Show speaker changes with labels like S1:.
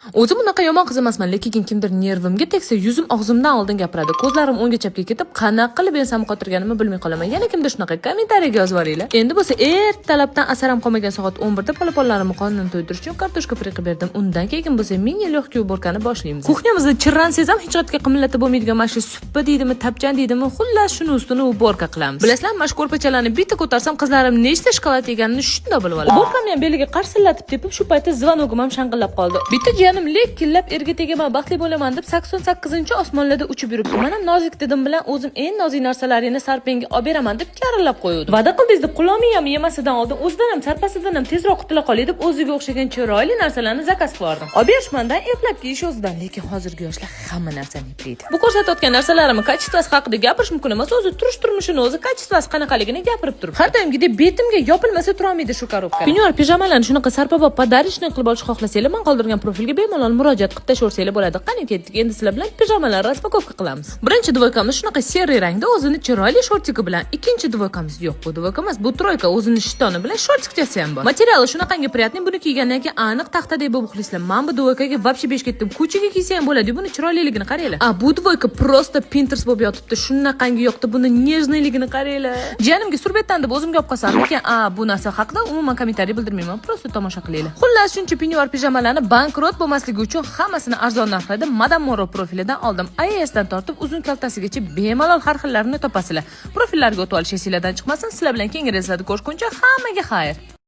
S1: O'zim bunaqa yomon qiz emasman, lekin kimdir nervimga tegsa, yuzim og'zimdan oldin gapiradi. Ko'zlarim o'ngga chapga ketib, qanaqa qilib ensam qotirganimni bilmay qolaman. Yana kimdir shunaqa kommentariyaga yozib yuboringlar. Endi bo'lsa ertalabdan asaram qolmagan soat 11 da polaponlarimni qornini to'ydirish uchun kartoshka pire qilib berdim. Undan keyin bo'lsa ming yil yo'q uborkani boshlaymiz. Kuxnyamizda chirran sezam hech qatga qimmatli bo'lmaydigan mana shu suppa deydimi, tapchan deydimi, xullas shuni ustini uborka qilamiz. Bilasizlar, mana shu ko'rpachalarni bitta ko'tarsam, qizlarim nechta shokolad yeganini shunda bilib oladi. Uborkamni ham beliga qarsillatib tepib, shu paytda zvonogim ham shang'illab qoldi. Bitta jiyanim lekillab erga tegaman, baxtli bo'laman deb 88-osmonlarda uchib yuribdi. Men ham nozik dedim bilan o'zim eng nozik narsalarini Sarpenga olib beraman deb karillab qo'ydim. Va'da qildingiz deb qulomiy ham yemasidan oldin o'zidan ham sarpasidan ham tezroq qutula qolay deb o'ziga o'xshagan chiroyli narsalarni zakaz qildim. Olib berishmandan eplab kiyish o'zidan, lekin hozirgi yoshlar hamma narsani eplaydi. Bu ko'rsatayotgan narsalarimni kачествоsi haqida gapirish mumkin emas, o'zi turish turmushini o'zi kачествоsi qanaqaligini gapirib turib. Har doimgidek betimga yopilmasa tura olmaydi shu korobka. Pinyor pijamalarni shunaqa sarpabop podarishni qilib olishni xohlasanglar, men qoldirgan profilga bemalol murojaat qilib tashaversangiz bo'ladi. Qani ketdik, endi sizlar bilan pijamalar raspakovka qilamiz. Birinchi dvoykamiz shunaqa seri rangda o'zini chiroyli shortiki bilan, ikkinchi dvoykamiz yo'q, bu dvoyka emas, bu troyka o'zini shtoni bilan shortikchasi ham bor. Materiali shunaqangi приятный, buni kiygandan keyin aniq taxtadek bo'lib uxlaysizlar. Men bu dvoykaga вообще besh ketdim. Ko'chaga kiysa ham bo'ladi, buni chiroyliligini qaranglar. Bu dvoyka просто Pinterest bo'lib yotibdi. Shunaqangi yoqdi, buni nejniyligini qaranglar. Jiyanimga surbetdan deb o'zimga olib qolsam, lekin bu narsa haqida umuman kommentariy bildirmayman, просто tomosha qilinglar. Xullas, shuncha pinyor pijamalarni bankrot bo'lmasligi uchun hammasini arzon narxlarda Madame Moro profilidan oldim. IASdan tortib uzun kaltasigacha bemalol har xillarini topasizlar. Profillarga o'tib olishingizdan chiqmasin. Sizlar bilan keyingi reyslarda ko'rishguncha hammaga xayr.